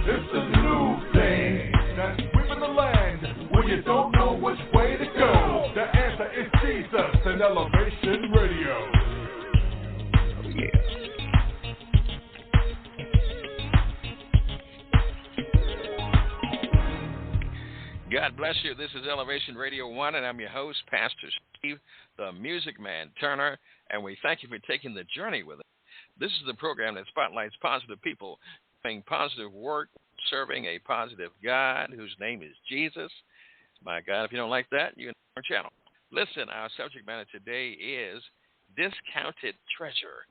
It's the new thing that's sweeping the land when you don't know which way to go. The answer is Jesus and Elevation Radio. Yeah. God bless you. This is Elevation Radio 1, and I'm your host, Pastor Steve, the Music Man Turner, and we thank you for taking the journey with us. This is the program that spotlights positive people doing positive work, serving a positive God whose name is Jesus. My God, if you don't like that, you're on our channel. Listen, our subject matter today is discounted treasure.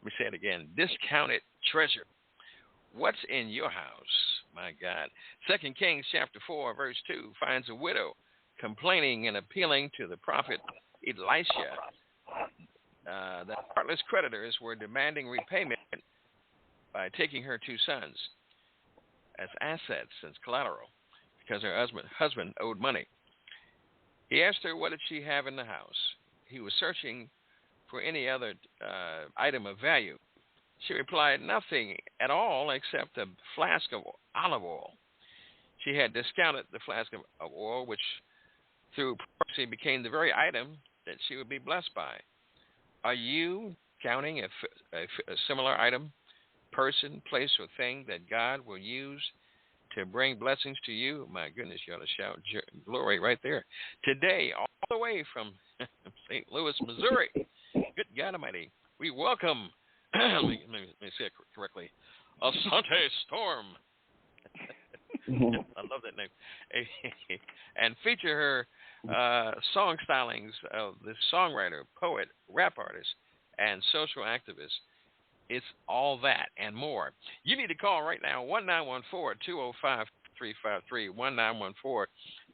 Let me say it again, discounted treasure. What's in your house? My God. 2 Kings chapter 4, verse 2 finds a widow complaining and appealing to the prophet Elisha. The heartless creditors were demanding repayment by taking her 2 sons as assets, as collateral, because her husband owed money. He asked her, what did she have in the house? He was searching for any other item of value. She replied, nothing at all except a flask of olive oil. She had discounted the flask of oil, which through prophecy became the very item that she would be blessed by. Are you counting a similar item, person, place, or thing that God will use to bring blessings to you? My goodness, you ought to shout glory right there. Today, all the way from St. Louis, Missouri, good God Almighty, we welcome, let me say it correctly, Asante Storm. I love that name. And feature her song stylings of this songwriter, poet, rap artist, and social activist. It's all that and more. You need to call right now, 1-914-205-5353,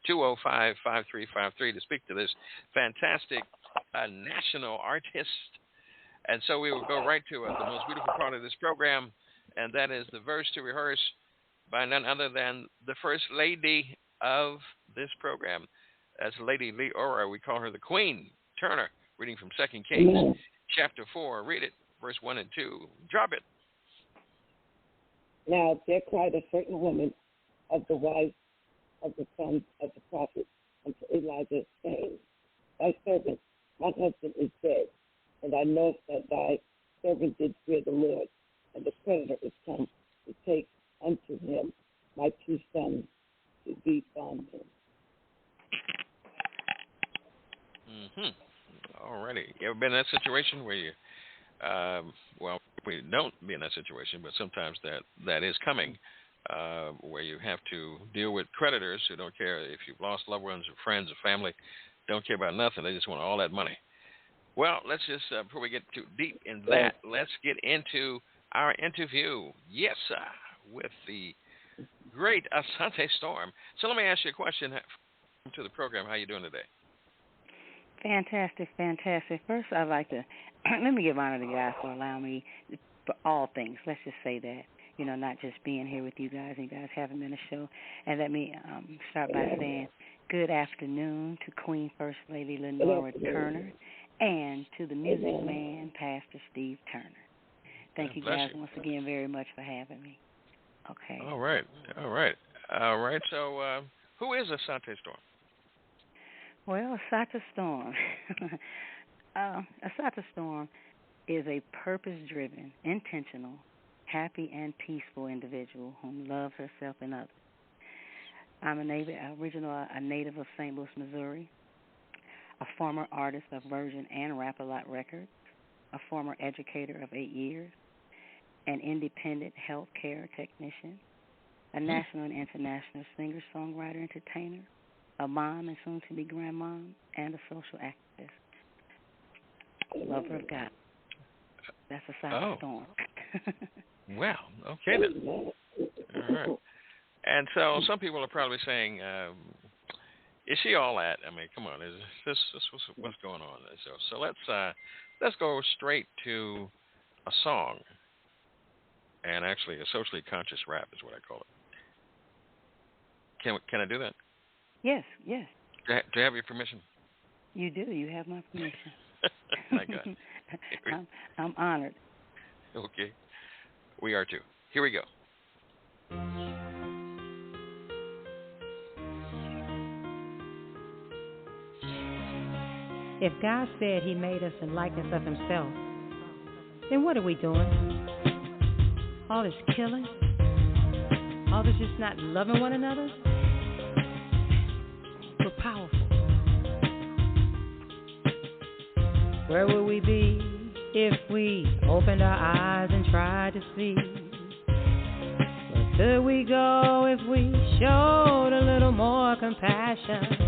1-914-205-5353 to speak to this fantastic national artist. And so we will go right to the most beautiful part of this program, and that is the verse to rehearse by none other than the first lady of this program. That's Lady Leora. We call her the Queen Turner, reading from 2 Kings chapter 4. Read it, verse 1 and 2. Drop it. Now there cried a certain woman of the wives of the sons of the prophet unto Elijah, saying, thy servant, my husband, is dead, and I know that thy servant did fear the Lord, and the creditor is come to take unto him my 2 sons to be bondmen. All righty. You ever been in that situation where you, we don't be in that situation, but sometimes that is coming, where you have to deal with creditors who don't care if you've lost loved ones or friends or family, don't care about nothing. They just want all that money. Well, let's just, before we get too deep in that, let's get into our interview. Yes, sir, with the great Asante Storm. So let me ask you a question to the program. How you doing today? Fantastic. First, I'd like to, let me give honor to God for allowing me, for all things, let's just say that, not just being here with you guys and you guys having me on the show. And let me start by saying good afternoon to Queen First Lady Lenora Turner and to the music man, Pastor Steve Turner. Thank you guys once again very much for having me. Okay. All right. So who is Asante Storm? Well, Asante Storm. Asante Storm is a purpose-driven, intentional, happy, and peaceful individual who loves herself and others. I'm a native of St. Louis, Missouri, a former artist of Virgin and Rap-A-Lot Records, a former educator of 8 years, an independent health care technician, a national and international singer, songwriter, entertainer, a mom and soon-to-be grandmom, and a social activist. Lover of God. That's Asante Storm. Well, okay then. All right. And so some people are probably saying, is she all that? I mean, come on, is this what's going on? So let's go straight to a song, and actually a socially conscious rap is what I call it. Can I do that? Yes. Do I have your permission? You do. You have my permission. My God. I'm honored. Okay. We are too. Here we go. If God said he made us in likeness of himself, then what are we doing? All this killing? All this just not loving one another? We're powerful. Where would we be if we opened our eyes and tried to see? Where could we go if we showed a little more compassion?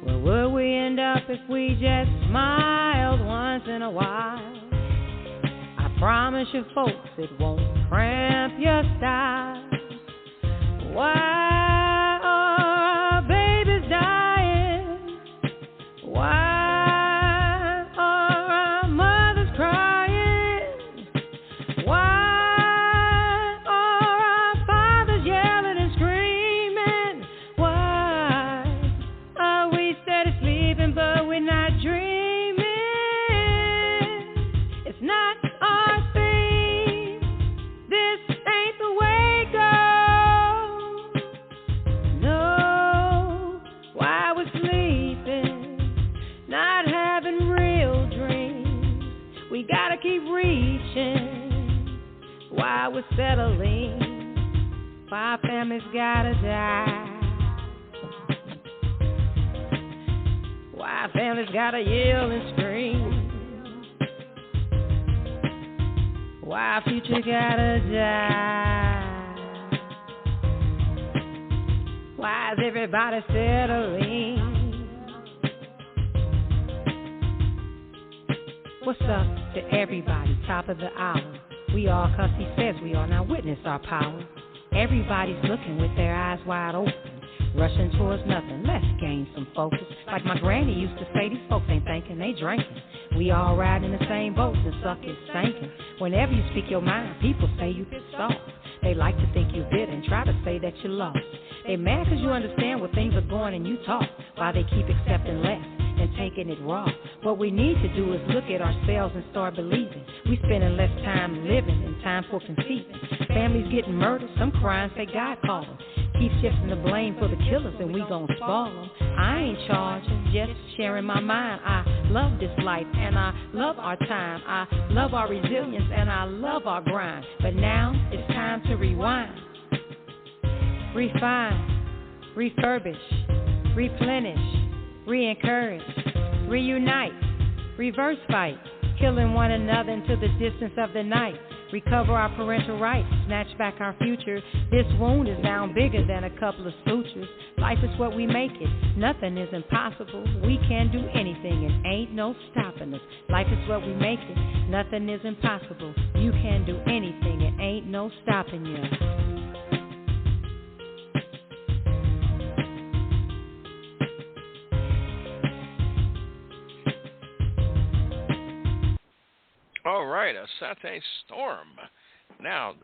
Where would we end up if we just smiled once in a while? I promise you folks it won't cramp your style. Why are our babies dying? Why? Keep reaching while we're settling. Why families gotta die? Why families gotta yell and scream? Why our future gotta die? Why is everybody settling? What's up to everybody, top of the hour? We all, cause he says we are, now witness our power. Everybody's looking with their eyes wide open, rushing towards nothing, let's gain some focus. Like my granny used to say, these folks ain't thinking, they drinking. We all ride in the same boat, the suck is sinking. Whenever you speak your mind, people say you pissed off. They like to think you bitter and try to say that you lost. They mad cause you understand where things are going and you talk, while they keep accepting less and taking it raw. What we need to do is look at ourselves and start believing. We spending less time living and time for conceiving. Families getting murdered, some crying, say God called them. Keep shifting the blame for the killers and we gon' spoil them. I ain't charging, just sharing my mind. I love this life and I love our time. I love our resilience and I love our grind. But now it's time to rewind, refine, refurbish, replenish, re-encourage, reunite, reverse fight, killing one another into the distance of the night. Recover our parental rights, snatch back our future. This wound is now bigger than a couple of sutures. Life is what we make it. Nothing is impossible. We can do anything and ain't no stopping us. Life is what we make it. Nothing is impossible. You can do anything and ain't no stopping you. All right, Asante Storm. Now,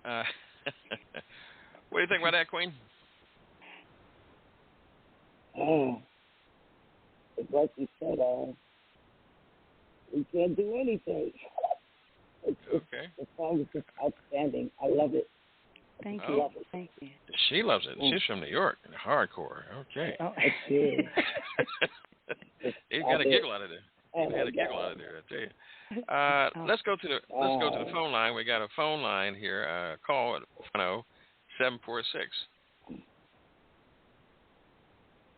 what do you think about that, Queen? It's like you said, we can't do anything. Okay. The song is just outstanding. I love it. Thank you. you. Thank you. She loves it. She's from New York, hardcore. Okay. Oh, I do. You got a giggle out of there. You had a giggle out of there, I tell you. Let's go to the phone line. We got a phone line here. Call at 746.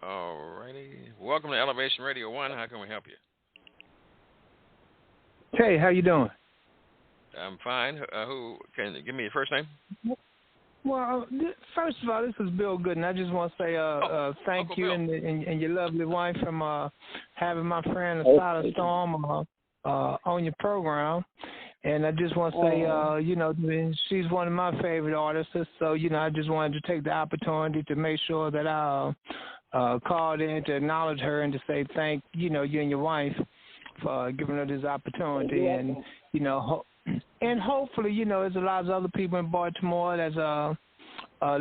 All righty. Welcome to Elevation Radio 1. How can we help you? Hey, how you doing? I'm fine. Who can you give me your first name? Well, first of all, this is Bill Gooden. I just want to say thank you and your lovely wife from having my friend Asada Storm on your program. And I just want to say, she's one of my favorite artists. So, I just wanted to take the opportunity to make sure that I called in to acknowledge her and to say thank you and your wife for giving her this opportunity. And, and hopefully, there's a lot of other people in Baltimore that's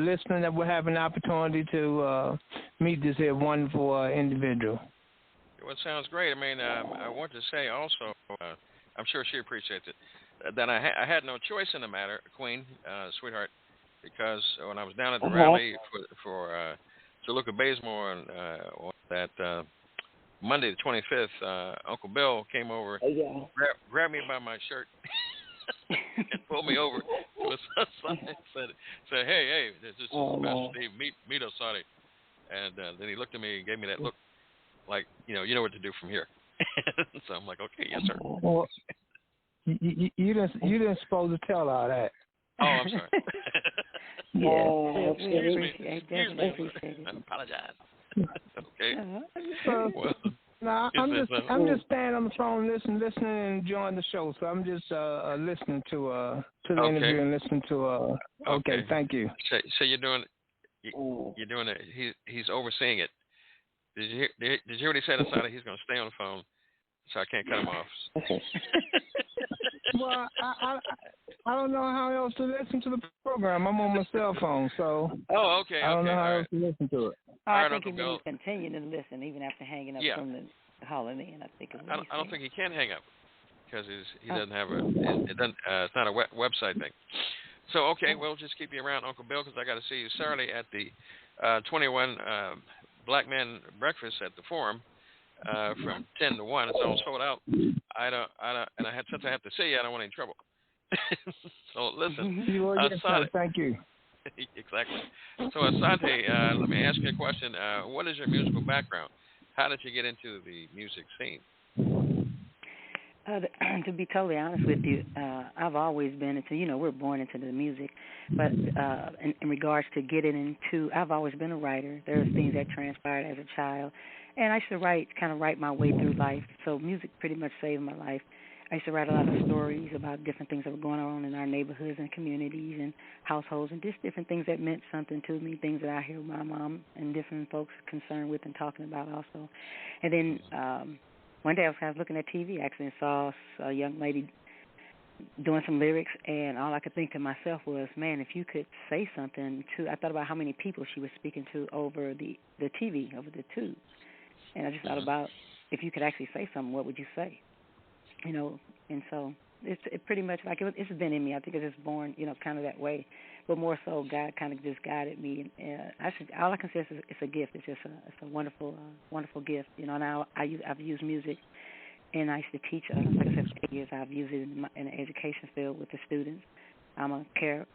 listening that will have an opportunity to meet this here wonderful individual. Well, it sounds great. I mean, I want to say also, I'm sure she appreciates it, that I had no choice in the matter, Queen, sweetheart, because when I was down at the rally for Jaluka Bazemore on that Monday the 25th, Uncle Bill came over, grabbed me by my shirt, and pulled me over to his side and said, hey, this is Pastor Steve, meet Osati. And then he looked at me and gave me that look like, you know what to do from here. So I'm like, okay, yes, sir. Well, you didn't supposed to tell all that. Oh, I'm sorry. Excuse me. I apologize. Okay. Well, no, I'm just standing on the phone, listening, and enjoying the show. So I'm just listening to the interview and listening to. Okay, thank you. So you're doing it. He's overseeing it. Did you hear what he said inside? He's going to stay on the phone, so I can't cut him off. Well, I don't know how else to listen to the program. I'm on my cell phone, so. Oh, okay. I don't know how else to listen to it. I think he needs to continue to listen even after hanging up from the calling in. I don't think he can hang up because he doesn't have it's not a website thing. So okay, we'll just keep you around, Uncle Bill, because I got to see you Saturday at the 21 Black Men Breakfast at the Forum from 10 to 1. It's all sold out. Since I have to see you, I don't want any trouble. So listen, Asante, thank you. Exactly. So Asante, let me ask you a question. What is your musical background? How did you get into the music scene? To be totally honest with you, I've always been into, we're born into the music, but in regards to getting into, I've always been a writer. There's things that transpired as a child, and I used to write my way through life, so music pretty much saved my life. I used to write a lot of stories about different things that were going on in our neighborhoods and communities and households and just different things that meant something to me, things that I hear my mom and different folks concerned with and talking about also. And then one day I was looking at TV actually and saw a young lady doing some lyrics, and all I could think to myself was, man, if you could say something I thought about how many people she was speaking to over the TV, over the tube. And I just thought about if you could actually say something, what would you say? And so it's pretty much like it's been in me. I think it's just born, kind of that way. But more so, God kind of just guided me. And all I can say is it's a gift. It's a wonderful, wonderful gift. Now I've used music, and I used to teach. Like I said, for 8 years, I've used it in the education field with the students. I'm a care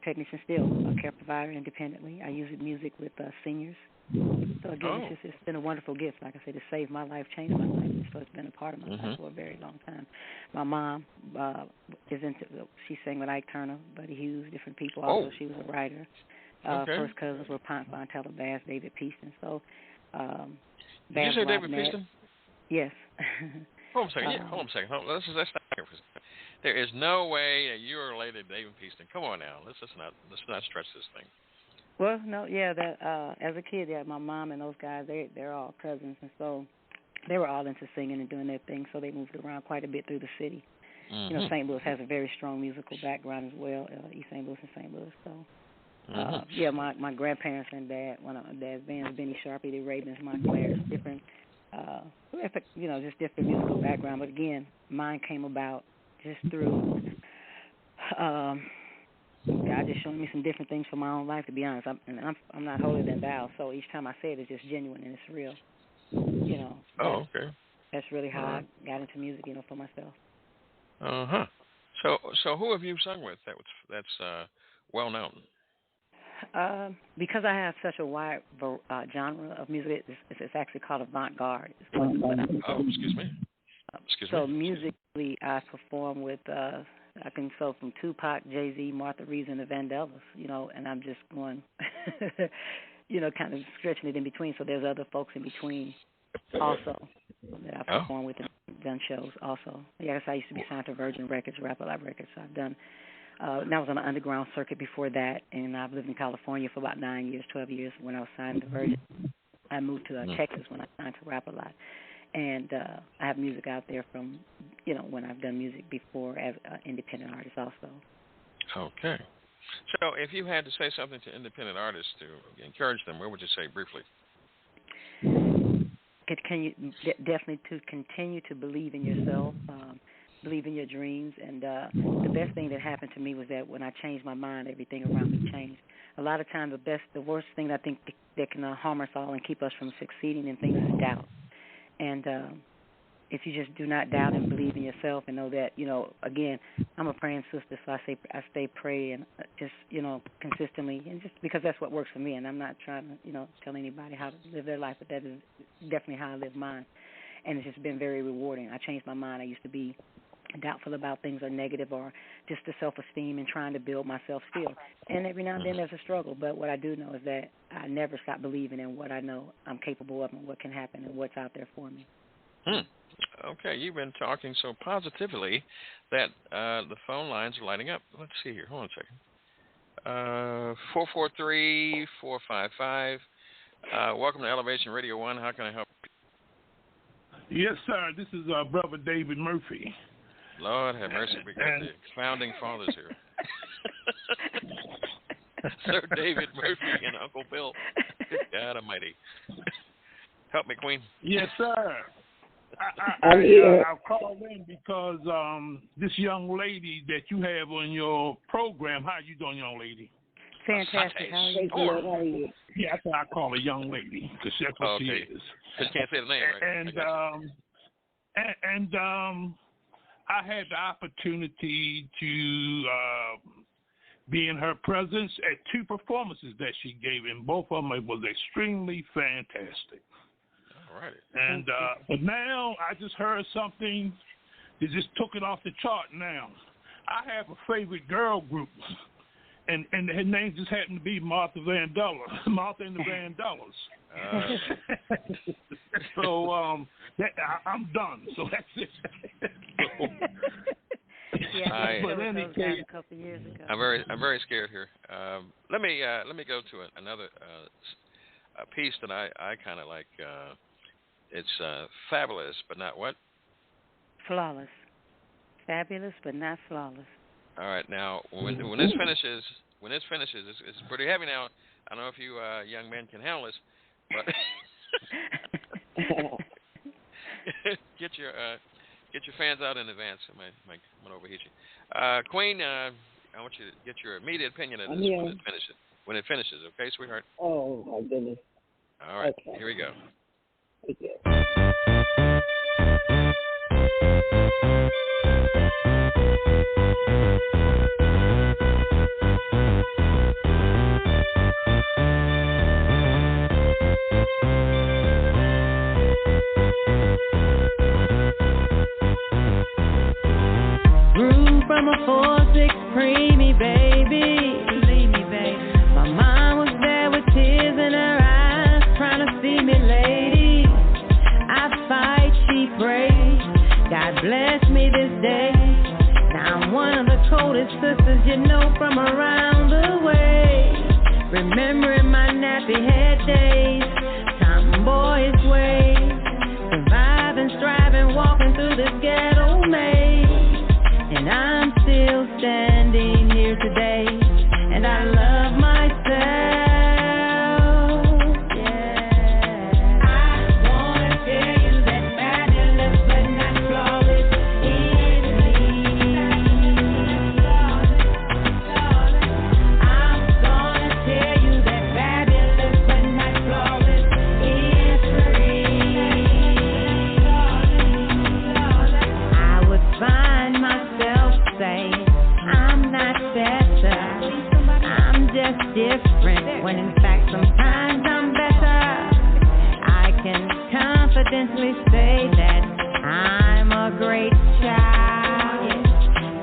technician still, a care provider independently. I use music with seniors. So again, it's been a wonderful gift. Like I said, it saved my life, changed my life. So it's been a part of my life for a very long time. My mom she sang with Ike Turner, Buddy Hughes, different people. Also, she was a writer. First cousins were Ponce Fontella Bass, David Peaston. So, did you say David Peaston? Yes. Hold on a second. Let's stop here for a second. There is no way that you are related to David Peaston. Come on now. Let's not stretch this thing. Well, no, that as a kid, my mom and those guys, they're all cousins, and so they were all into singing and doing their thing, so they moved around quite a bit through the city. Mm-hmm. St. Louis has a very strong musical background as well, East St. Louis and St. Louis. So, my grandparents and dad, one of my dad's bands, Benny Sharpie, the Ravens, Montclair, different, just different musical background. But again, mine came about just through God just showing me some different things for my own life, to be honest. I'm not holier than thou, so each time I say it, it's just genuine and it's real. Okay. That's really how I got into music, for myself. So who have you sung with that's well known? Because I have such a wide genre of music, it's actually called avant-garde. Excuse me. So musically, I perform with from Tupac, Jay-Z, Martha Reeves, and the Vandellas, and I'm just going, kind of stretching it in between. So there's other folks in between also that I perform with and done shows also. Yes, I used to be signed to Virgin Records, Rap-A-Lot Records. So I've done, and I was on the underground circuit before that, and I've lived in California for about 9 years, 12 years when I was signed to Virgin. I moved to Texas when I signed to Rap-A-Lot. And I have music out there from, when I've done music before as an independent artist also. Okay. So if you had to say something to independent artists to encourage them, what would you say briefly? Definitely to continue to believe in yourself, believe in your dreams. And the best thing that happened to me was that when I changed my mind, everything around me changed. A lot of times the worst thing I think that can harm us all and keep us from succeeding in things is doubt. And if you just do not doubt and believe in yourself and know that, again, I'm a praying sister, so I stay praying just, consistently, and just because that's what works for me, and I'm not trying to, tell anybody how to live their life, but that is definitely how I live mine, and it's just been very rewarding. I changed my mind. I used to be doubtful about things or negative or just the self-esteem and trying to build myself still. And every now and then there's a struggle, but what I do know is that I never stop believing in what I know I'm capable of and what can happen and what's out there for me. Okay, you've been talking so positively that the phone lines are lighting up. Let's see here. Hold on a second. 443-455. Welcome to Elevation Radio 1. How can I help you? Yes, sir. This is Brother David Murphy. Lord have mercy. We got the founding fathers here. Sir David Murphy and Uncle Bill. Good God Almighty. Help me, Queen. Yes, sir. I called in because this young lady that you have on your program, how you doing, young lady? Fantastic. How are you? Yeah, that's why I call her young lady, because that's what she is. Because you can't say the name, right? And I had the opportunity to be in her presence at 2 performances that she gave, and both of them was extremely fantastic. All right. And but now I just heard something that just took it off the chart now. I have a favorite girl group, and her name just happened to be Martha and the Vandellas. So I'm done. So that's it. But in any case, a couple years ago. I'm very scared here. Let me go to another piece that I kind of like. It's fabulous, but not what? Flawless. Fabulous, but not flawless. All right, now when this finishes, it's pretty heavy now. I don't know if you young men can handle this, but get your fans out in advance. I might overheat you. Queen, I want you to get your immediate opinion of this when it finishes. Okay, sweetheart? Oh, my goodness. All right, okay. Here we go. Thank you. Grew from a 4'6" preemie baby. Believe me, baby. My mom was there with tears in her eyes, trying to see me, lady. I fight, she prays. God bless me this day. Now I'm one of the coldest sisters you know from around the way. Remembering my nappy head days, tomboy's ways. Surviving, striving, walking through this ghetto maze. And I'm still standing here today. And I love myself. Different, when in fact sometimes I'm better. I can confidently say that I'm a great child.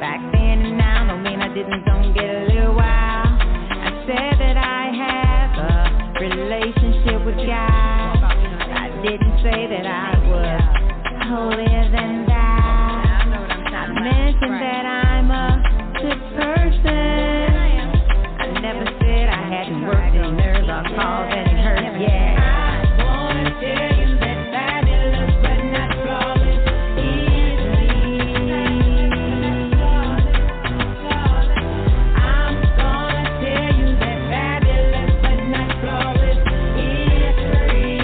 Back then and now don't mean I don't get a little while. I said that I have a relationship with God. I didn't say that I was holier than thou. I mentioned that I'm a good person. Never said I hadn't worked in nerves or cause any hurt, yeah. I wanna tell you that fabulous but not flawless is me. I'm gonna tell you that fabulous but not flawless is free.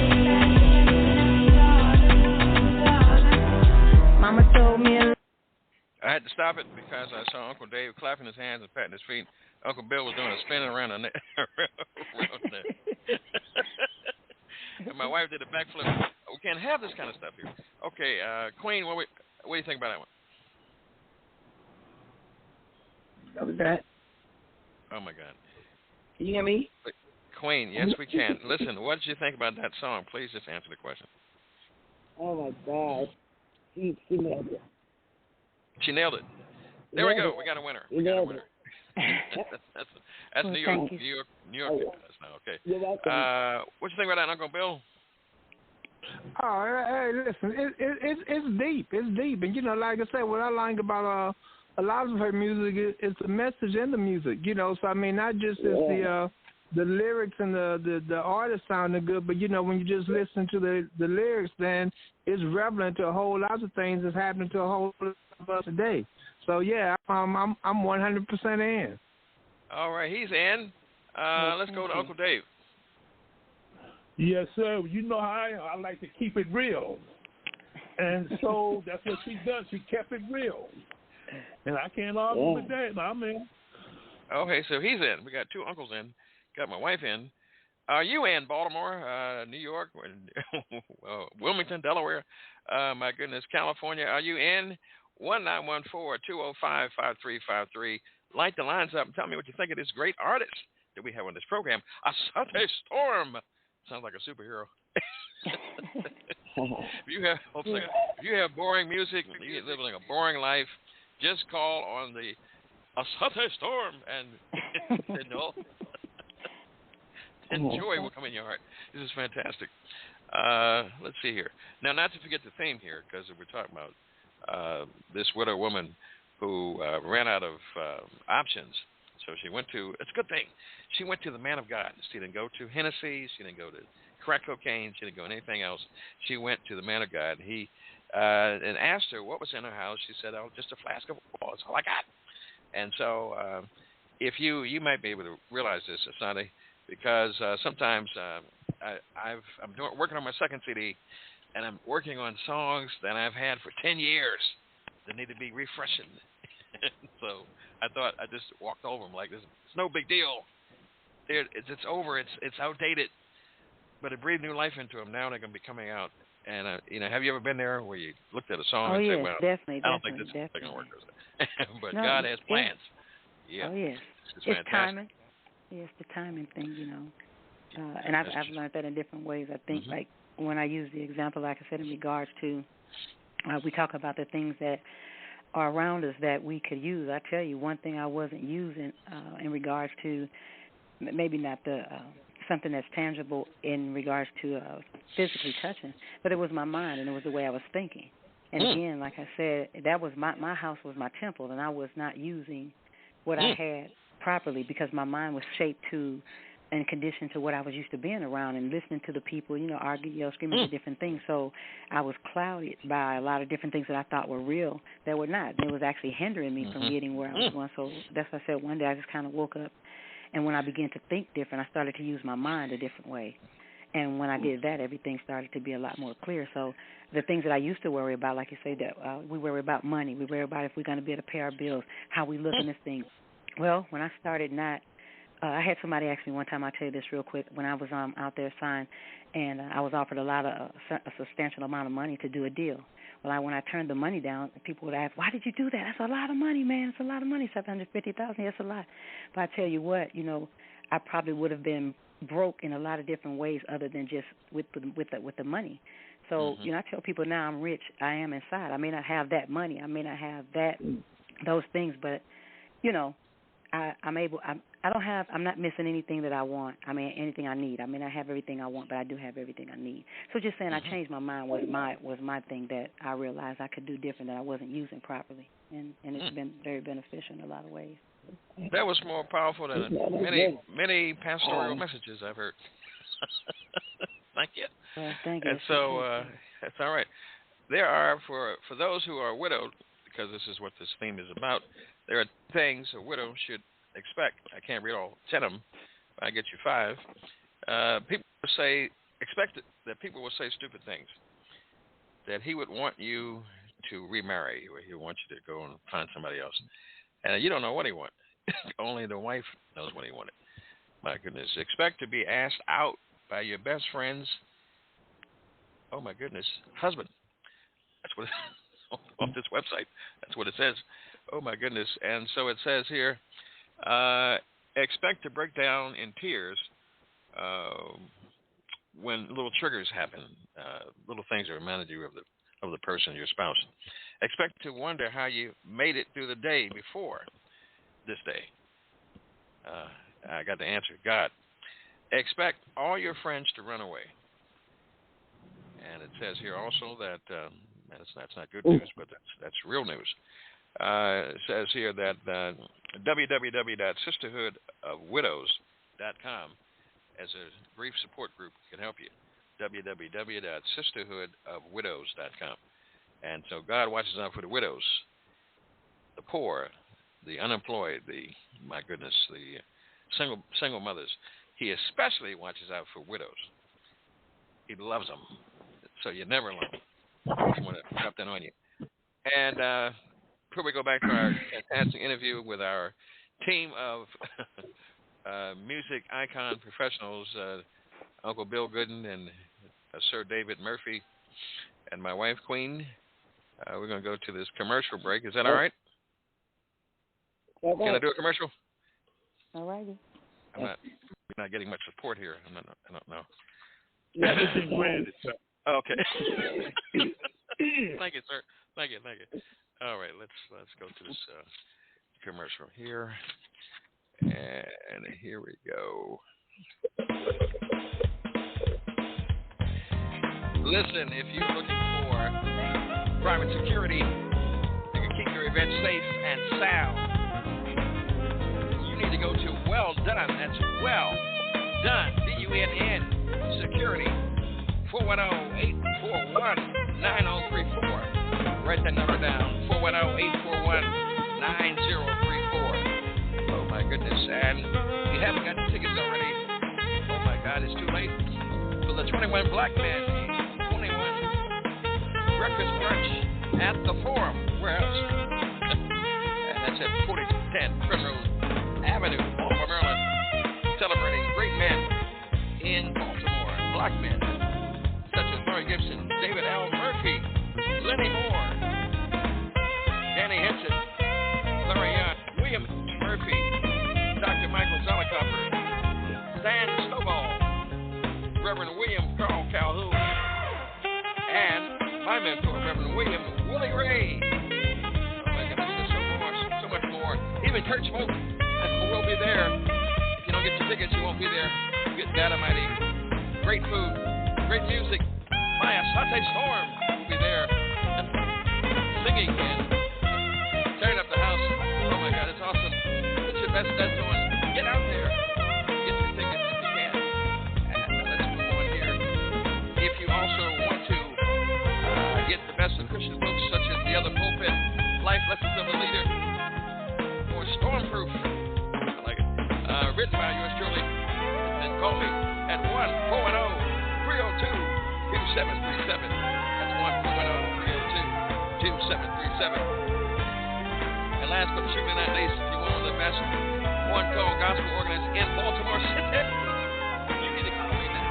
Mama told me I had to stop it because I saw Uncle Dave clapping his hands and patting his feet. Uncle Bill was doing a spinning around the net. my wife did a backflip. We can't have this kind of stuff here. Okay, Queen, what do you think about that one? What was that? Oh, my God. Can you hear me? Queen, yes, we can. Listen, what did you think about that song? Please just answer the question. Oh, my God. She nailed it. She nailed it. There we go. We got a winner. We got a winner. That's well, New York. New York. That's not okay. You're welcome. What you think about that, Uncle Bill? Oh, hey, listen, it's deep. It's deep. And, like I said, what I like about a lot of her music is the message in the music, So, I mean, not just is the lyrics and the artist sounding good, but, when you just listen to the lyrics, then it's relevant to a whole lot of things that's happening to a whole lot of us today. So, yeah, I'm 100% in. All right, he's in. Let's go to Uncle Dave. Yes, sir. You know how I like to keep it real. And so that's what she does. She kept it real. And I can't argue with that. I'm in. Okay, so he's in. We got two uncles in. Got my wife in. Are you in Baltimore, New York, Wilmington, Delaware? My goodness, California. Are you in? 1914-205-5353. Light the lines up and tell me what you think of this great artist that we have on this program. Asante Storm. Sounds like a superhero. If you have boring music, you're living a boring life, just call on the Asante Storm and joy will come in your heart. This is fantastic. Let's see here. Now, not to forget the theme here, because we're talking about this widow woman who ran out of options. So she went to, it's a good thing, she went to the man of God. She didn't go to Hennessy. She didn't go to crack cocaine. She didn't go to anything else. She went to the man of God. He and asked her what was in her house. She said, oh, just a flask of oil. That's all I got. And so if you might be able to realize this, Asante, because sometimes I'm working on my second CD, and I'm working on songs that I've had for 10 years that need to be refreshing. So I thought I just walked over them like this. It's no big deal. It's over. It's outdated. But it breathed new life into them. Now they're going to be coming out. And have you ever been there where you looked at a song and said, "Well, definitely, I don't think this is going to work." But no, God has plans. Yeah. Oh yes. It's timing. Yeah, it's the timing thing, And I've learned that in different ways. I think, like when I use the example, like I said, in regards to, we talk about the things that are around us that we could use. I tell you, one thing I wasn't using in regards to maybe not the something that's tangible in regards to physically touching, but it was my mind and it was the way I was thinking. And again, like I said, that was my house was my temple, and I was not using what I had properly because my mind was shaped to and conditioned to what I was used to being around and listening to the people, argue, yell, screaming at different things. So I was clouded by a lot of different things that I thought were real that were not. It was actually hindering me from getting where I was going. So that's what I said. One day I just kind of woke up, and when I began to think different, I started to use my mind a different way. And when I did that, everything started to be a lot more clear. So the things that I used to worry about, like you say, that we worry about money. We worry about if we're going to be able to pay our bills, how we look in this thing. Well, when I started not, I had somebody ask me one time, I'll tell you this real quick, when I was out there signed, and I was offered a substantial amount of money to do a deal. Well, when I turned the money down, people would ask, why did you do that? That's a lot of money, man. It's a lot of money, $750,000. That's a lot. But I tell you what, I probably would have been broke in a lot of different ways other than just with the money. So, I tell people now I'm rich. I am inside. I may not have that money. I may not have those things, but, I'm not missing anything that I want. I mean, anything I need. I mean, I have everything I want, but I do have everything I need. So just saying I changed my mind was my thing that I realized I could do different that I wasn't using properly. And it's been very beneficial in a lot of ways. That was more powerful than many pastoral messages I've heard. Thank you. Well, thank you. And so that's all right. There are, for those who are widowed, because this is what this theme is about, there are things a widow should expect. I can't read all 10 of them, but I get you 5. People expect that people will say stupid things, that he would want you to remarry, or he would want you to go and find somebody else. And you don't know what he wants. Only the wife knows what he wanted. My goodness. Expect to be asked out by your best friends oh my goodness, husband. That's what off this website. That's what it says. Oh my goodness. And so it says here, expect to break down in tears when little triggers happen, little things that remind you of the person, your spouse. Expect to wonder how you made it through the day before this day. I got the answer. God. Expect all your friends to run away. And it says here also that that's not good news, but that's real news. It says here that www.sisterhoodofwidows.com as a grief support group can help you. www.sisterhoodofwidows.com. And so God watches out for the widows, the poor, the unemployed, the single mothers. He especially watches out for widows. He loves them, so you're never alone. I just want to drop that on you. And before we go back to our fantastic interview with our team of music icon professionals, Uncle Bill Gooden and Sir David Murphy and my wife, Queen, we're going to go to this commercial break. Is that all right? Can I do a commercial? All righty. We're not getting much support here. I don't know. Everything granted, sir. Okay. Thank you, sir. Thank you. All right, let's go to this commercial here. And here we go. Listen, if you're looking for private security that can keep your event safe and sound, you need to go to Well Done. That's Well Done, D-U-N-N, Security, 410-841-9034. Write that number down, 410-841-9034. Oh, my goodness. And if you haven't gotten tickets already, oh, my God, it's too late. For the 21 Black Men, 21 Breakfast Brunch at the Forum Warehouse. And that's at 4010 Primrose Avenue, Baltimore, Maryland. Celebrating great men in Baltimore. Black men such as Murray Gibson, David L. Murphy, Lenny Moore, Danny Henson, Larry Young, William Murphy, Dr. Michael Zollikofer, Stan Snowball, Reverend William Carl Calhoun, and my mentor, Reverend William Willie Ray. Oh my goodness, there's so much more. Even church folk will be there. If you don't get your tickets, you won't be there. You get dynamite, great food, great music. My Asante Storm will be there, singing and tearing up the house. Oh my God, it's awesome. Put your best bets on. Get out there. Get your tickets if you can. And let's move on here. If you also want to get the best of Christian books such as The Other Pulpit, Life Lessons of a Leader, or Stormproof, I like it, written by yours truly, then call me at 1-410-302-2737. That's 1-410-302-2737. And last but certainly not least, if you're one of the best one-call gospel organists in Baltimore City, you need to call me now.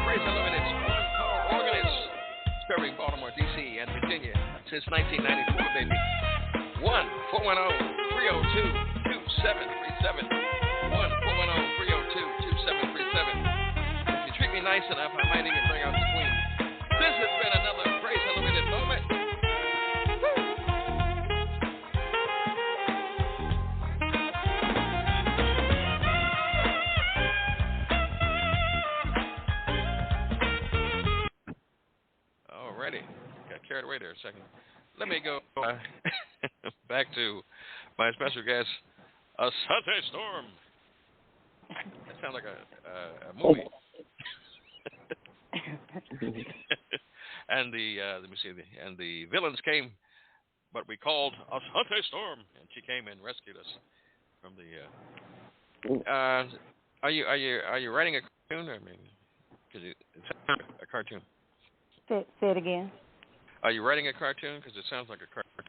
Praise Unlimited, one-call organist, serving Baltimore, D.C., and Virginia since 1994, baby. 1-410-302-2737. 1-410-302-2737. If you treat me nice enough, I might even bring out the Queen. This has been another Praise Unlimited moment. Alrighty. Got carried away there a second. Let me go back to my special guest, Asante Storm. That sounds like a movie. And let me see, and the villains came, but we called Asante Storm, and she came and rescued us from the. Are you writing a cartoon? I mean, because it's a cartoon. Say it again. Are you writing a cartoon? Because it sounds like a cartoon.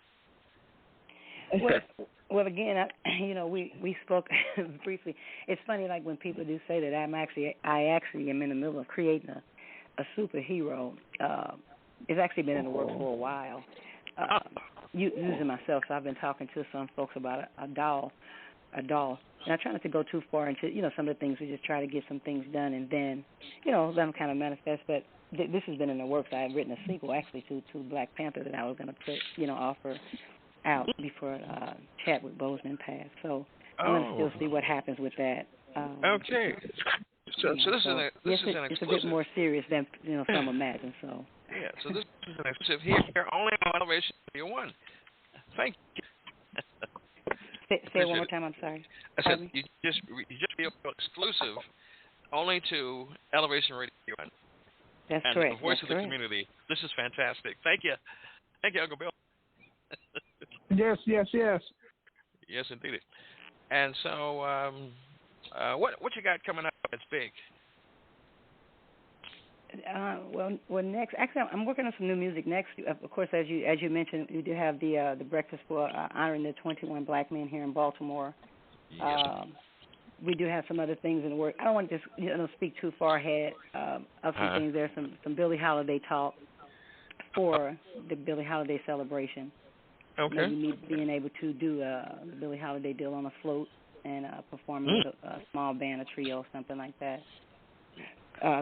Well, again, we spoke briefly. It's funny, like when people do say that I actually am in the middle of creating a superhero. It's actually been in the works for a while. Using myself, so I've been talking to some folks about a doll. And I try not to go too far into, some of the things. We just try to get some things done and then, let them kind of manifest. But this has been in the works. I had written a sequel, actually, to Black Panther that I was going to put, offer out before Chadwick Boseman passed. So I'm going to still see what happens with that. Okay. So this is an exclusive. It's a bit more serious than, some imagine, so. Yeah, so this is an exclusive here only on Elevation Radio 1. Thank you. Say it one more time, I'm sorry. I said you just feel exclusive only to Elevation Radio 1. That's and correct. The voice That's of the correct. community. This is fantastic. Thank you. Thank you, Uncle Bill. Yes. Yes, indeed. And so, what you got coming up that's big? Well, next, actually, I'm working on some new music next. Of course, as you mentioned, we do have the breakfast for honoring the 21 Black men here in Baltimore. Yes. We do have some other things in the work. I don't want to just speak too far ahead of some things. There's some Billie Holiday talk for the Billie Holiday celebration. Okay. Maybe me being able to do the Billie Holiday deal on a float and perform with a small band, a trio, something like that.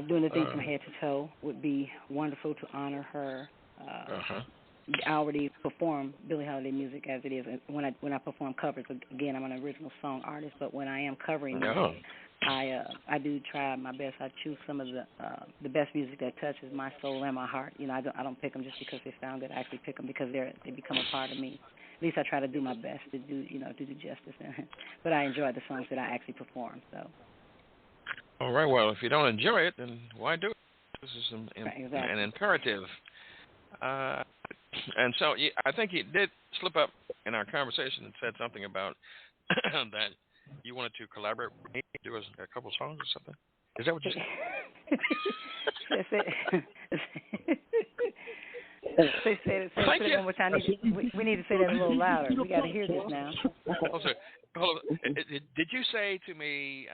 Doing the things from head to toe would be wonderful to honor her. I already perform Billie Holiday music as it is. When I perform covers, again, I'm an original song artist, but when I am covering music, I do try my best. I choose some of the best music that touches my soul and my heart. I don't pick them just because they sound good. I actually pick them because they become a part of me. At least I try to do my best to do justice. But I enjoy the songs that I actually perform. So. All right. Well, if you don't enjoy it, then why do it? This is an imperative. And so I think you did slip up in our conversation and said something about that you wanted to collaborate with me, do a couple songs or something. Is that what you said? Say it one more time. We need to say that a little louder. We got to hear this now. Hold on. Did you say to me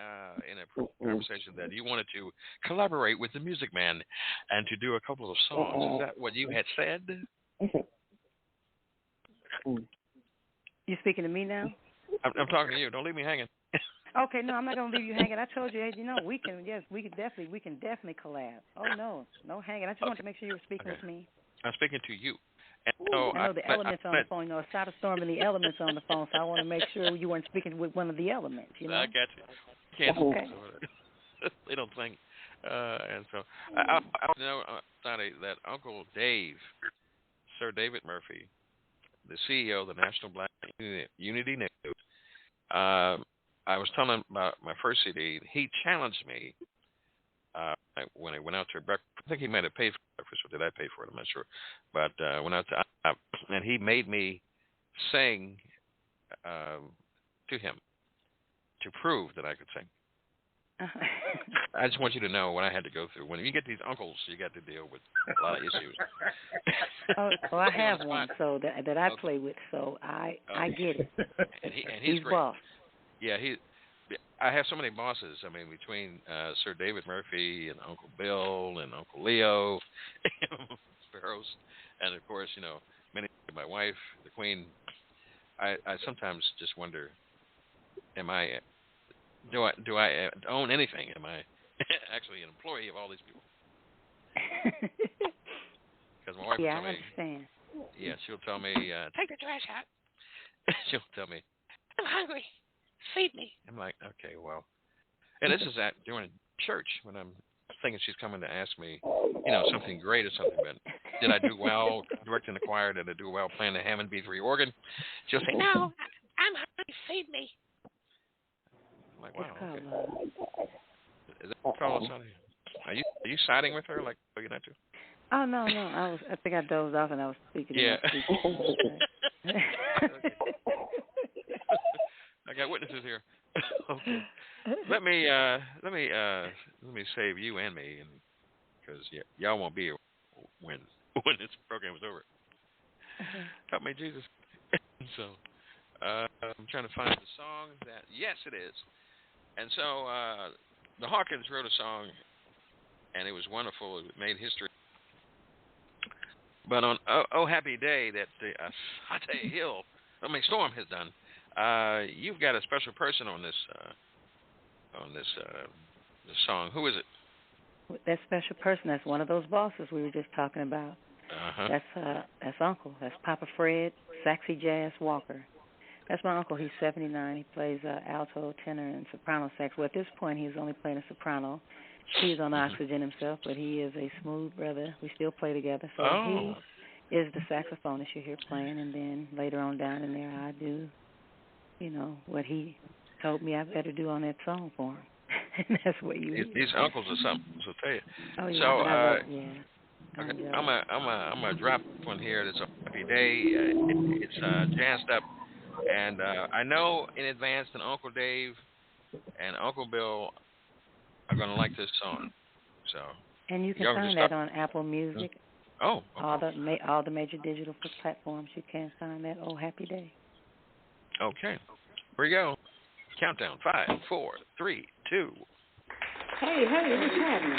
in a conversation that you wanted to collaborate with the Music Man and to do a couple of songs? Is that what you had said? You speaking to me now? I'm talking to you. Don't leave me hanging. Okay, no, I'm not gonna leave you hanging. I told you, we can definitely collab. Oh no hanging. I just wanted to make sure you were speaking with me. I'm speaking to you. And so I know the elements on the phone. A shot of storm and the elements on the phone. So I want to make sure you weren't speaking with one of the elements. I got you. Can't they don't think. And so I know that Uncle Dave, Sir David Murphy, the CEO of the National Black Unity News. I was telling him about my first CD. He challenged me when I went out to breakfast. I think he might have paid for breakfast, or did I pay for it? I'm not sure. But went out to and he made me sing to him to prove that I could sing. I just want you to know what I had to go through. When you get these uncles, you got to deal with a lot of issues. Well, I have one so that I play with, so I get it. And he's great. Boss. Yeah, I have so many bosses. I mean, between Sir David Murphy and Uncle Bill and Uncle Leo, Sparrows, and of course, my wife, the Queen. I sometimes just wonder, do I own anything? Am I actually an employee of all these people? Because my wife will tell me. Understand. Yeah, she'll tell me, take the trash out. She'll tell me, I'm hungry. Feed me. I'm like, okay, well. And this is during church when I'm thinking she's coming to ask me, something great or something. But did I do well directing the choir? Did I do well playing the Hammond B3 organ? She'll say, no, I'm hungry. Feed me. I'm like, wow, okay. Is that fellow Sonny? Are you siding with her? Like, are you not to? Oh no, I think I dozed off and I was speaking. Yeah. I got witnesses here. Okay. Let me save you and me, because y'all won't be here when this program is over. Help me, Jesus. So I'm trying to find the song that. Yes, it is. And so the Hawkins wrote a song and it was wonderful. It made history. But on Oh Happy Day that the Storm has done, you've got a special person on this song. Who is it? That special person, that's one of those bosses we were just talking about. Uh-huh. That's Uncle. That's Papa Fred Saxy Jazz Walker. That's my uncle. He's 79. He plays alto, tenor, and soprano sax. Well, at this point, he's only playing a soprano. He's on oxygen himself, but he is a smooth brother. We still play together. So he is the saxophonist you hear playing, and then later on down in there, I do, what he told me I better do on that song for him. And that's what you hear. These uncles are something, so tell you. Oh, yeah. So, Okay, I'm gonna drop one here. That's a happy day. It's jazzed up, and I know in advance that Uncle Dave and Uncle Bill are gonna like this song. So. And you can find that on Apple Music. Oh. Okay. All the major digital platforms. You can find that. Oh, Happy Day. Okay. Here we go. Countdown. 5, 4, 3, 2. Hey, what's happening?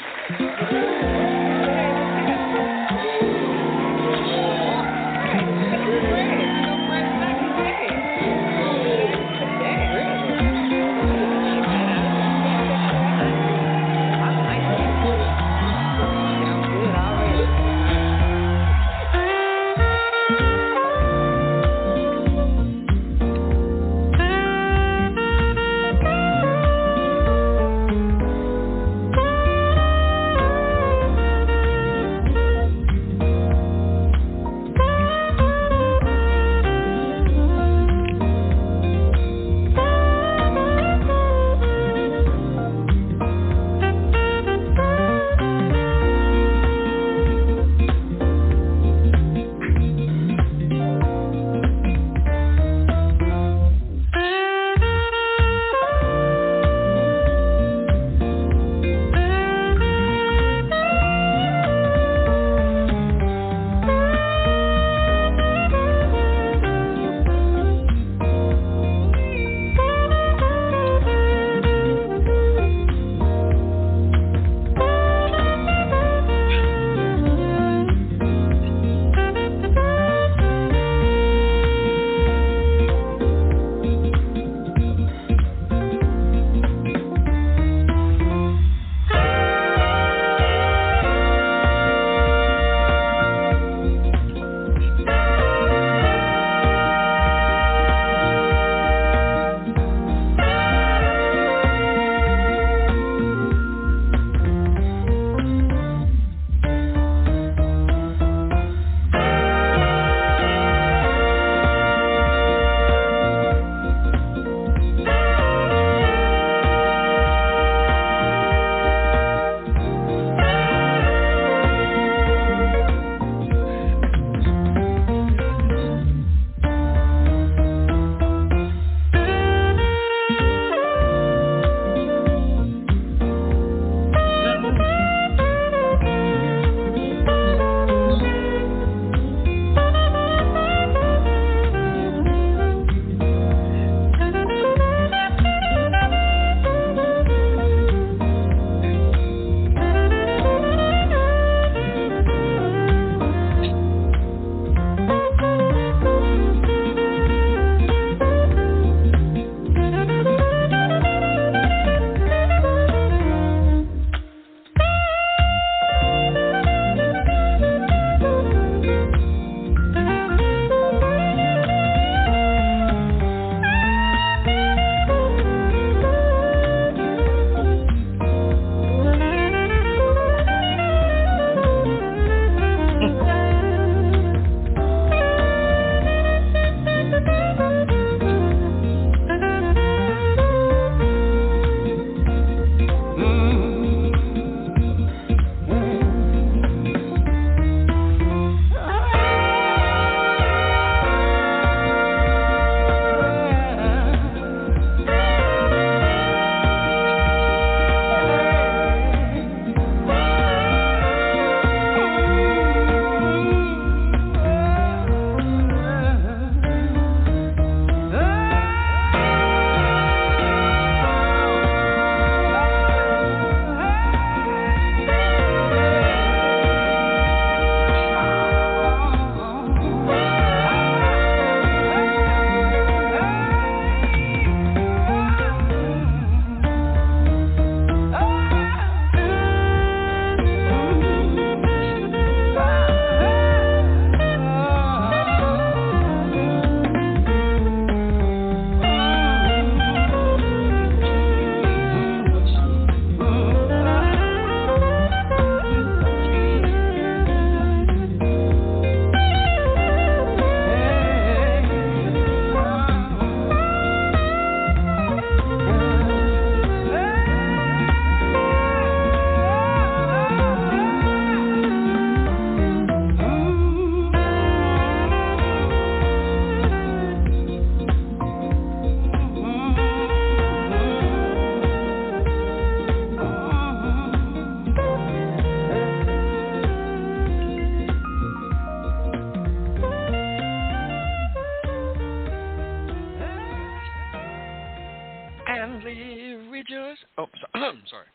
Finally rejoice. Oh, sorry.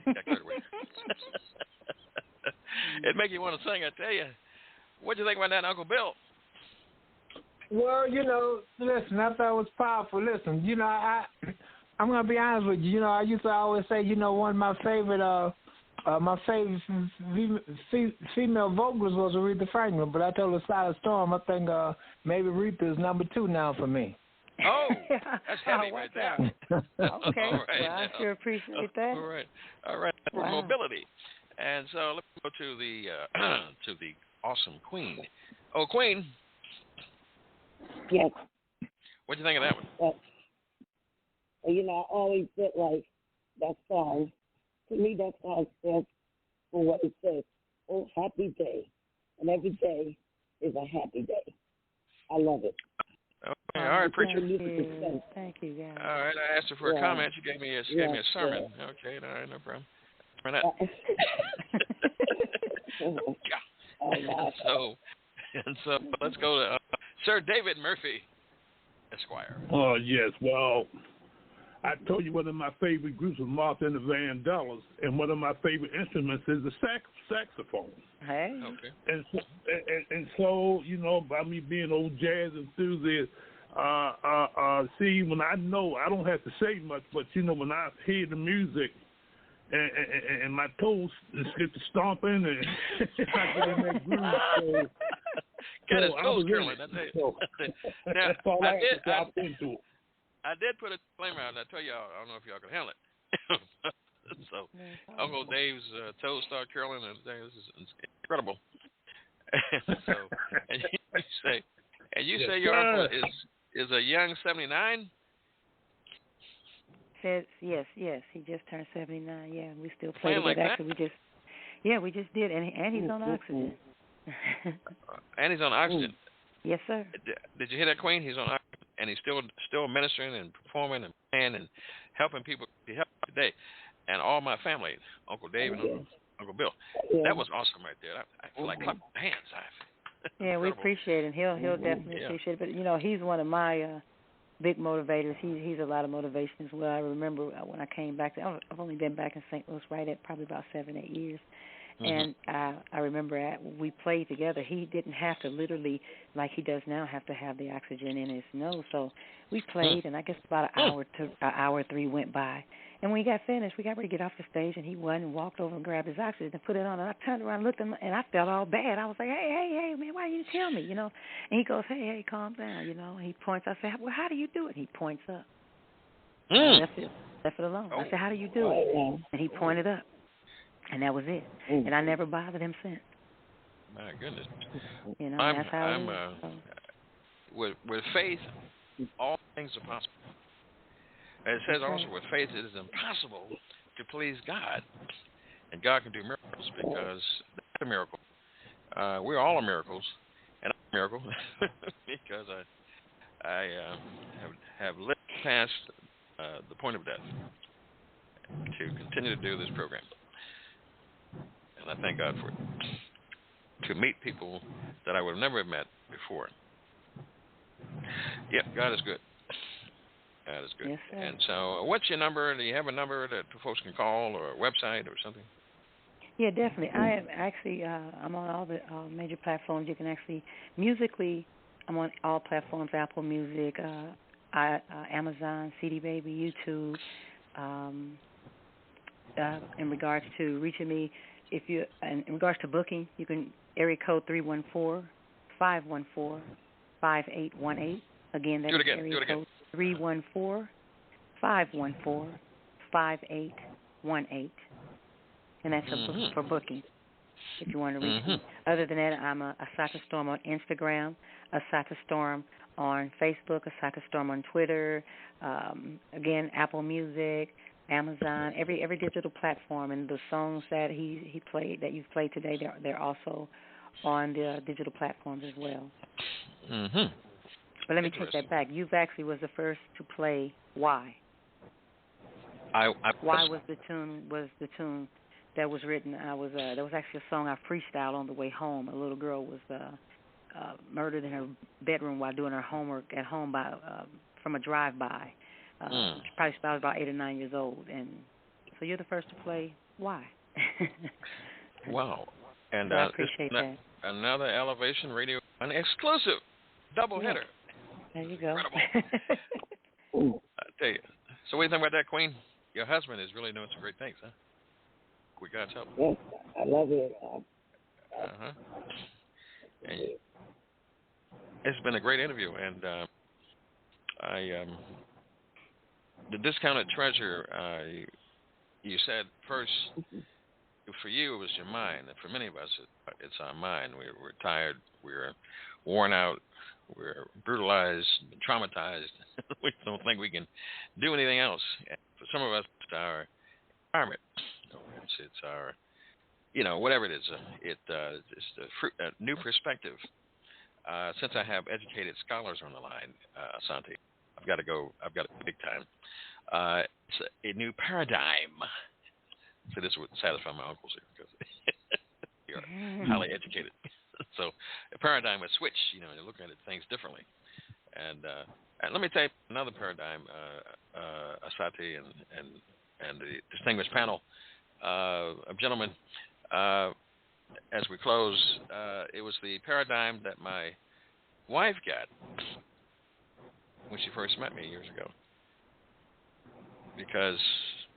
Got carried away. It'd make you want to sing, I tell you. What'd you think about that, Uncle Bill? Well, listen, I thought it was powerful. Listen, I'm going to be honest with you. I used to always say, one of my favorite female vocalists was Aretha Franklin, but I told Asada Storm I think maybe Aretha is number 2 now for me. Oh, that's heavy right there. Okay, All right, well, I sure appreciate that. All right. For Wow. mobility, and so let's go to the to the awesome Queen. Oh, Queen. Yes. What do you think of that one? I always felt like that song. To me, that song stands for what it says. Oh, happy day, and every day is a happy day. I love it. Okay, all right, preacher. Thank you, guys. All right, I asked her for a comment. She gave me a sermon. Okay, all right, no problem. And so let's go to Sir David Murphy, Esquire. Oh, yes. Well, I told you one of my favorite groups was Martha and the Vandellas, and one of my favorite instruments is the saxophone. Hey. Okay. And so, by me being an old jazz enthusiast, see, when I know, I don't have to say much, but, when I hear the music and my toes get to stomping and I get in that groove, Got his toes curling. That's all I have to drop into it. I did put a disclaimer out, and I tell y'all, I don't know if y'all can handle it. So, Uncle Dave's toes start curling, and this is incredible. And you say your uncle is a young 79? Says yes. He just turned 79. Yeah, we still play Playing together. like that? Actually, we just did, and he's on oxygen. And he's on oxygen. Yes, sir. Did you hear that, Queen? He's on oxygen. And he's still ministering and performing and playing and helping people to help today. And all my family, Uncle Dave and Uncle Bill. That was awesome right there. I feel like clapping my hands. Yeah, we appreciate it. He'll definitely appreciate it. But, he's one of my big motivators. He's a lot of motivation as well. I remember when I came back, I've only been back in St. Louis right at probably about 7-8 years. And I remember we played together. He didn't have to literally, like he does now, have to have the oxygen in his nose. So we played, and I guess about an hour or 3 went by. And when we got finished, we got ready to get off the stage, and he went and walked over and grabbed his oxygen and put it on. And I turned around and looked at him, and I felt all bad. I was like, hey, man, why didn't you tell me, And he goes, hey, calm down, And he points. I said, well, how do you do it? And he points up. Left it alone. I said, how do you do it? And he pointed up. And that was it. And I never bothered him since. My goodness. That's how with faith, all things are possible. It says also with faith it is impossible to please God. And God can do miracles because that's a miracle. We're all are miracles. And I'm a miracle because I have lived past the point of death to continue to do this program. And I thank God for it. To meet people that I would have never met before. Yeah, God is good. God is good. Yes, sir. And so, what's your number? Do you have a number that folks can call, or a website, or something? Yeah, definitely. I am actually, I'm on all the major platforms. You can actually, musically, I'm on all platforms: Apple Music, Amazon, CD Baby, YouTube. In regards to reaching me, in regards to booking, you can area code 314-514-5818. Again, that's area code 314-514-5818. And that's for booking, if you want to reach me. Other than that, I'm Asaka Storm on Instagram, Asaka Storm on Facebook, Asaka Storm on Twitter. Again, Apple Music, Amazon, every digital platform, and the songs that he played, that you've played today, they're also on the digital platforms as well. But let me take that back. You actually was the first to play Why. Why was the tune that was written. That was actually a song I freestyled on the way home. A little girl was murdered in her bedroom while doing her homework at home from a drive-by. Probably started about 8 or 9 years old, and so you're the first to play. Why? Wow. And so I appreciate that. Another Elevation Radio, an exclusive doubleheader. There you go. Incredible. I tell you. So what do you think about that, Queen? Your husband is really doing some great things, huh? With God's help. Yes, I love it. And it's been a great interview, and the discounted treasure. You said first, for you it was your mind, and for many of us it's our mind. We're tired, we're worn out, we're brutalized, traumatized. We don't think we can do anything else. And for some of us, it's our environment. It's our, whatever it is. It's a new perspective. Since I have educated scholars on the line, Asante, I've got to go big time. It's a new paradigm. So this would satisfy my uncles here because you're highly educated. So a paradigm, a switch. You're looking at things differently. And let me tell you another paradigm, Asante and the distinguished panel of gentlemen. As we close, it was the paradigm that my wife got when she first met me years ago. Because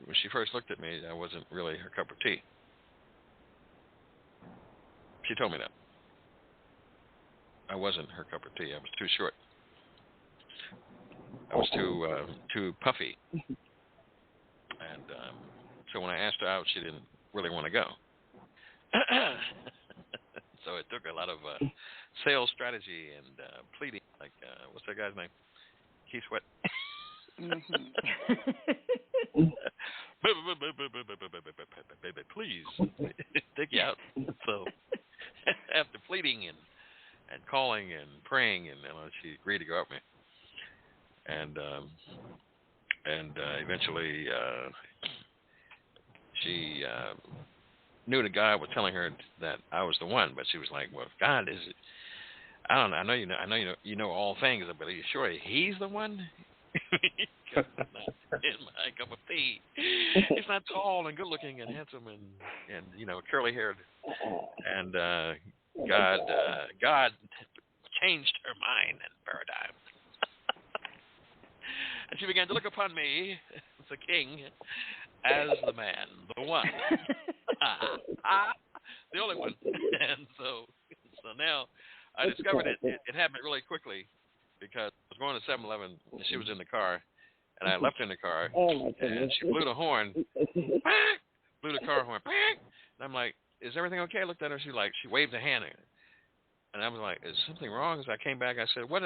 when she first looked at me, I wasn't really her cup of tea. She told me that. I wasn't her cup of tea. I was too short. I was too puffy. And so when I asked her out, she didn't really want to go. So it took a lot of sales strategy and pleading. Like, what's that guy's name? Keith Sweat. Baby, please take you out. So after pleading and calling and praying, and she agreed to go out with me. And eventually she knew the guy was telling her that I was the one, but she was like, "Well, God, is it? I don't know. I know you know all things, but are you sure he's the one?" Because it's not in my cup of tea. He's not tall and good looking and handsome and curly haired. And God changed her mind and paradigm. And she began to look upon me, the king, as the man, the one, the only one. And so now I discovered it happened really quickly because I was going to 7-Eleven and she was in the car, and I left her in the car, and she blew the horn, blew the car horn, and I'm like, "Is everything okay?" I looked at her, she waved a hand at her, and I was like, "Is something wrong?" As I came back, I said, "What's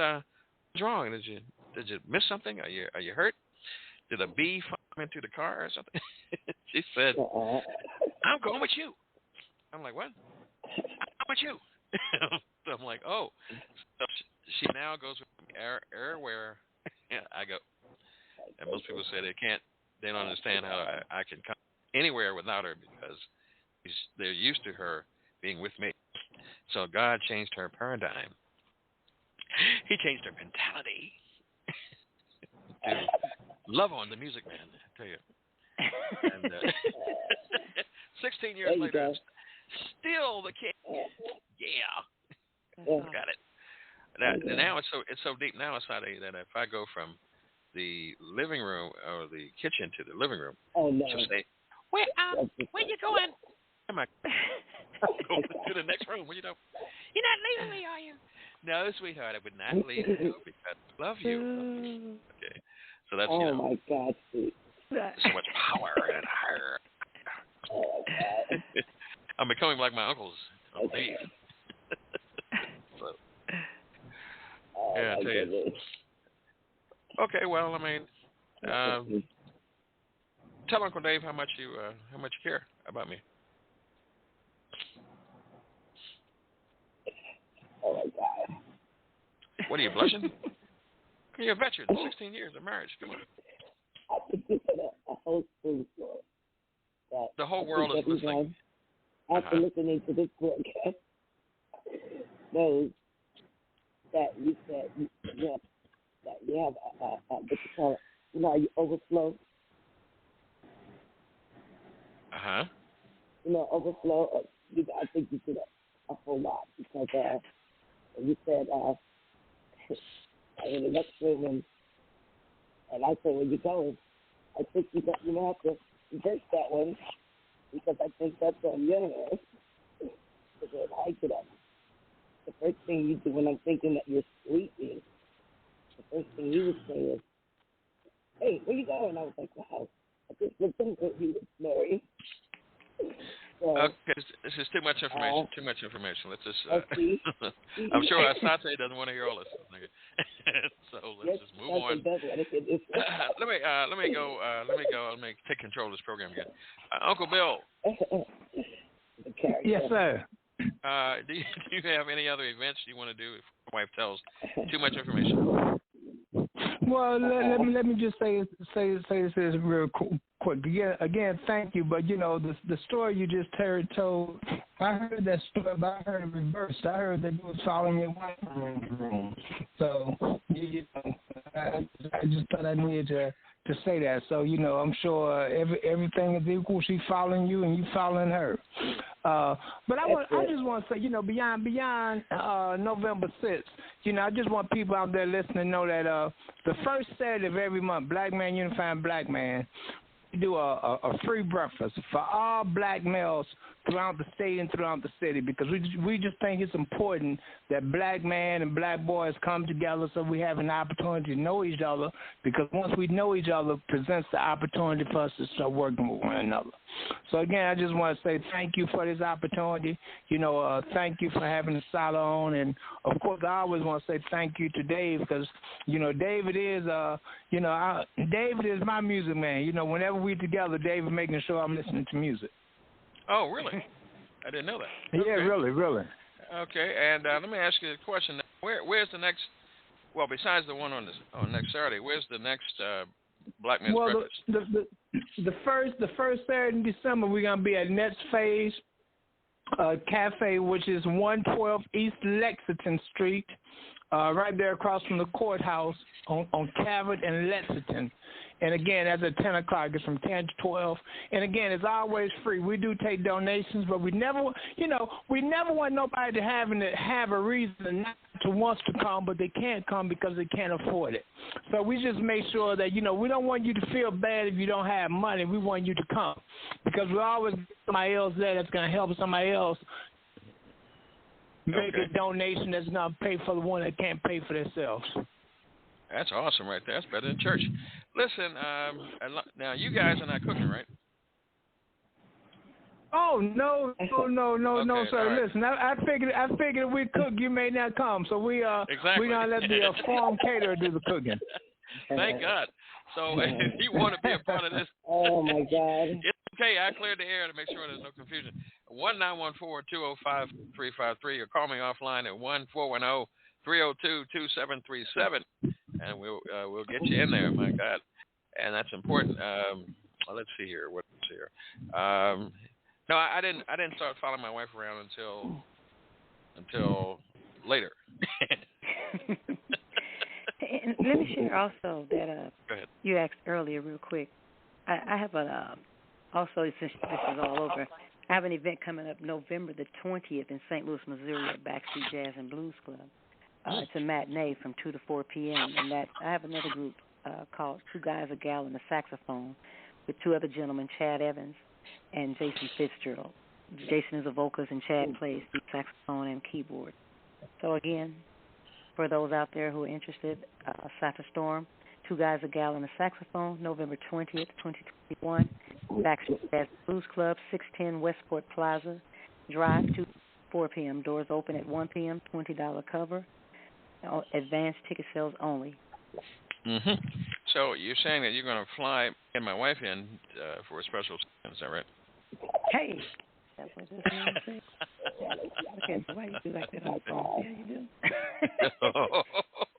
wrong? Did you miss something? Are you hurt? Did a bee fall into the car or something?" She said, "I'm going with you." I'm like, "What?" "I'm with you." So I'm like, "Oh." So she now goes with me everywhere I go. And most people say they don't understand how I can come anywhere without her because they're used to her being with me. So God changed her paradigm. He changed her mentality to love on the music man, I tell you. And 16 years later, still the king. Yeah. Got it. Now it's so deep now, Asante, that if I go from the living room or the kitchen to the living room, she'll say, where you going? I'm like, go to the next room. You're not leaving me, are you? No, sweetheart, I would not leave you because I love you. Okay. So that's, my God, Steve. So much power in her. I'm becoming like my uncles, I believe. So, yeah, I tell you. Okay, well, I mean, tell Uncle Dave how much you care about me. Oh my God! What are you blushing? You're a veteran, 16 years of marriage. Come on. I think it's a whole school story. The whole world is listening. After listening to this broadcast, knows that you said that you have what you call You know how you overflow? Uh-huh. You know, overflow. I think you did a whole lot because you said I'm in the next room and I said, where you going? I think you have to reverse that one because I think that's on your hand. Because I get up. The first thing you do when I'm thinking that you're sleeping, the first thing you would say is, hey, where you going? I was like, wow, I just looked over at you, Mary. So, okay, this is too much information. Let's just. I'm sure Asante doesn't want to hear all this. So let's just move on. Let me go. Let me take control of this program again. Uncle Bill. Yes, sir. Do you have any other events you want to do if your wife tells too much information? Well, let me just say this real quick. Again, thank you. But the story you just told, I heard that story, but I heard it reversed. I heard that you was following your wife around the room. So I just thought I needed to say that. So I'm sure everything is equal. She's following you, and you following her. But I just want to say, beyond November 6th, I just want people out there listening to know that the first Saturday of every month, Black Man Unifying Black Man, we do a free breakfast for all black males throughout the state and throughout the city because we just think it's important that black men and black boys come together so we have an opportunity to know each other because once we know each other, it presents the opportunity for us to start working with one another. So, again, I just want to say thank you for this opportunity. Thank you for having the Sala on. And, of course, I always want to say thank you to Dave because, David is my music man. Whenever we together, David making sure I'm listening to music. Oh, really? I didn't know that. Okay. Yeah, really. Okay, and let me ask you a question. Where's the next? Well, besides the one on next Saturday, where's the next Black Men's Breakfast? The first Saturday in December, we're gonna be at Next Phase Cafe, which is 112 East Lexington Street, right there across from the courthouse on Cabot and Lexington. And again, that's at 10 o'clock. It's from 10 to 12. And again, it's always free. We do take donations, but we never want nobody to have a reason not to want to come, but they can't come because they can't afford it. So we just make sure that, we don't want you to feel bad if you don't have money. We want you to come because we always get somebody else there that's going to help somebody else make a donation that's going to pay for the one that can't pay for themselves. That's awesome right there. That's better than church. Listen, now you guys are not cooking, right? Oh, no, sir. Right. Listen, I figured if we cook, you may not come. So we're going to let the farm caterer do the cooking. Thank God. So if you want to be a part of this. Oh, my God. It's okay. I cleared the air to make sure there's no confusion. 1-914-205-353 or call me offline at 1-410-302-2737. And we'll get you in there, my God. And that's important. Let's see here. What's here? No, I didn't start following my wife around until later. And let me share also that Go ahead. You asked earlier real quick. I have also, since this is all over, I have an event coming up November the 20th in St. Louis, Missouri at Backstreet Jazz and Blues Club. It's a matinee from 2 to 4 p.m. And I have another group called Two Guys, a Gal, and a Saxophone with two other gentlemen, Chad Evans and Jason Fitzgerald. Jason is a vocalist and Chad plays the saxophone and keyboard. So again, for those out there who are interested, Cypher Storm, Two Guys, a Gal, and a Saxophone, November 20th, 2021, Backstreet Jazz Blues Club, 610 Westport Plaza Drive, 2 to 4 p.m. Doors open at 1 p.m., $20 cover. Advanced ticket sales only. Mm-hmm. So you're saying that you're going to fly and my wife in for a special, is that right? Hey, that's what this man said. Okay, so why you do like that on the phone? Yeah, you do.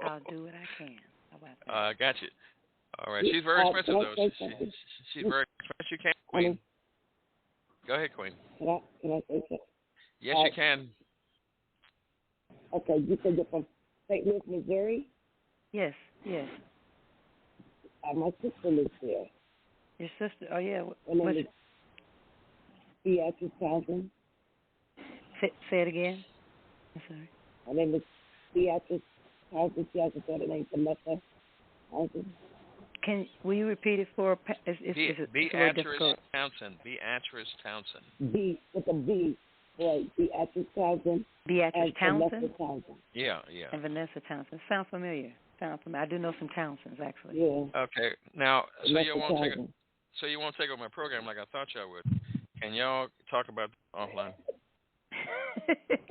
I'll do what I can. How about that? I got you. All right. She's very expensive, though. She's very expensive. You can, Queen. Go ahead, Queen. Can I say something? Yes, you can. Okay, you said you're from St. Louis, Missouri? Yes. My sister lives there. Your sister? Oh, yeah. Her name is Beatrice Townsend. Say it again. I'm sorry. Her name is Beatrice Townsend. She has a daughter named Vanessa Townsend. Will you repeat it for? Beatrice Townsend. Beatrice Townsend. B with a B. Right. Beatrice Townsend. Beatrice Townsend. Vanessa Townsend. Yeah. And Vanessa Townsend. Sound familiar? I do know some Townsends actually. Yeah. Okay. Now, so Vanessa you won't Townsend. take over my program like I thought y'all would. Can y'all talk about offline?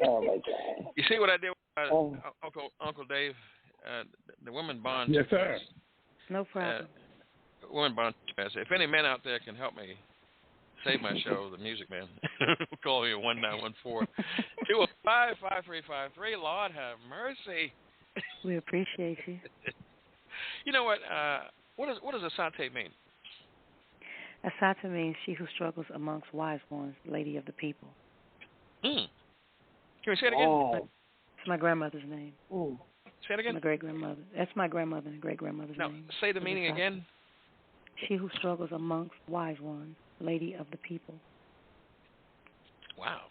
Oh my God. You see what I did with Uncle Dave? The women bond. Yes, sir. No problem. Women bond. If any men out there can help me save my show, The Music Man, call me at 1-914-205-5353. Lord have mercy. We appreciate you. You know what? What does Asante mean? Asante means she who struggles amongst wise ones, lady of the people. Can we say it again? Oh. It's my grandmother's name. Say it again. My great-grandmother. That's my grandmother and great-grandmother's name. Now, say the meaning again. She who struggles amongst wise ones, lady of the people. Wow.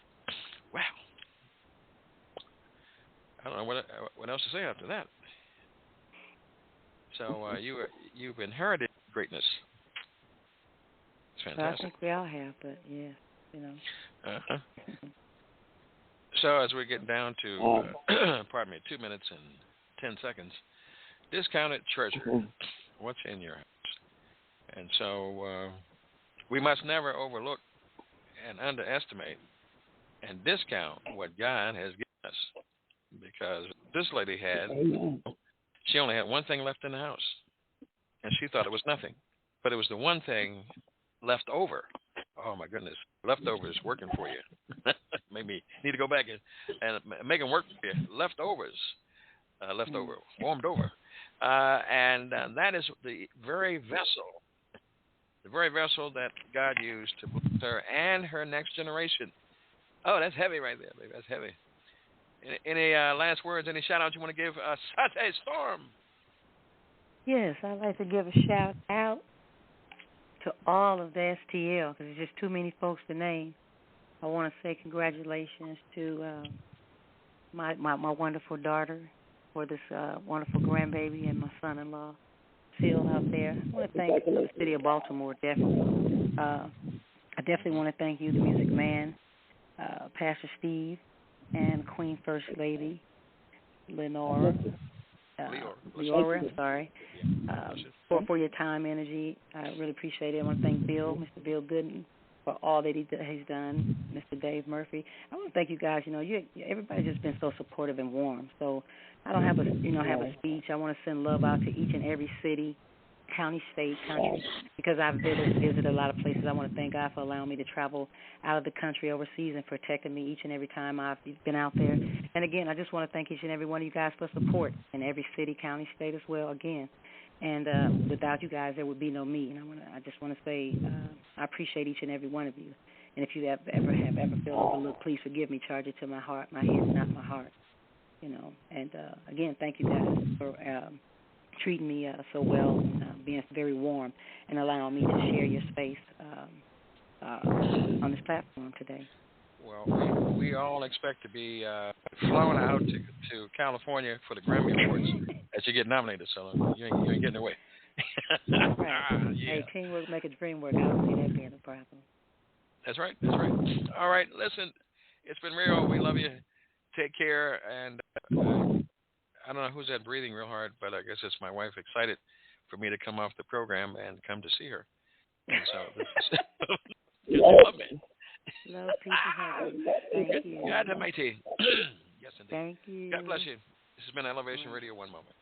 I don't know what else to say after that. So you've inherited greatness. It's fantastic. I think we all have, but yeah, you know. Uh-huh. So as we're getting down to, 2 minutes and 10 seconds, discounted treasure. What's in your house? And so we must never overlook and underestimate and discount what God has given us. Because this lady she only had one thing left in the house. And she thought it was nothing. But it was the one thing left over. Oh, my goodness. Leftovers working for you. Maybe need to go back and make them work for you. Leftovers. Leftover. Warmed over. And that is the very vessel that God used to bless her and her next generation. Oh, that's heavy right there, baby. That's heavy. Any last words, any shout-outs you want to give Asante Storm? Yes, I'd like to give a shout-out to all of the STL, because there's just too many folks to name. I want to say congratulations to my wonderful daughter for this wonderful grandbaby and my son-in-law, Phil, out there. I want to thank the city of Baltimore, definitely. I definitely want to thank you, the Music Man, Pastor Steve, and Queen First Lady, Leora, for your time, energy. I really appreciate it. I want to thank Bill, Mr. Bill Gooden, for all that he's done, Mr. Dave Murphy. I want to thank you guys. You know, everybody's just been so supportive and warm. So I don't have a speech. I want to send love out to each and every city, county, state, country, because I've visited a lot of places. I want to thank God for allowing me to travel out of the country, overseas, and protecting me each and every time I've been out there. And again, I just want to thank each and every one of you guys for support in every city, county, state as well, again. And without you guys, there would be no me. And I just want to say I appreciate each and every one of you. And if you ever feel overlooked, please forgive me. Charge it to my heart, my head, not my heart. You know. And again, thank you guys for treating me so well, being very warm, and allowing me to share your space on this platform today. Well, we all expect to be flown out to California for the Grammy Awards as you get nominated, so you ain't getting away. Right. Hey, teamwork make a dream work. I don't see that being a problem. That's right. All right, listen, it's been real. We love you. Take care, and I don't know who's that breathing real hard, but I guess it's my wife, excited for me to come off the program and come to see her. And so this is love me. Love, peace, and happiness. Thank you. God Almighty. Yes, indeed. Thank you. God bless you. This has been Elevation Radio. One moment.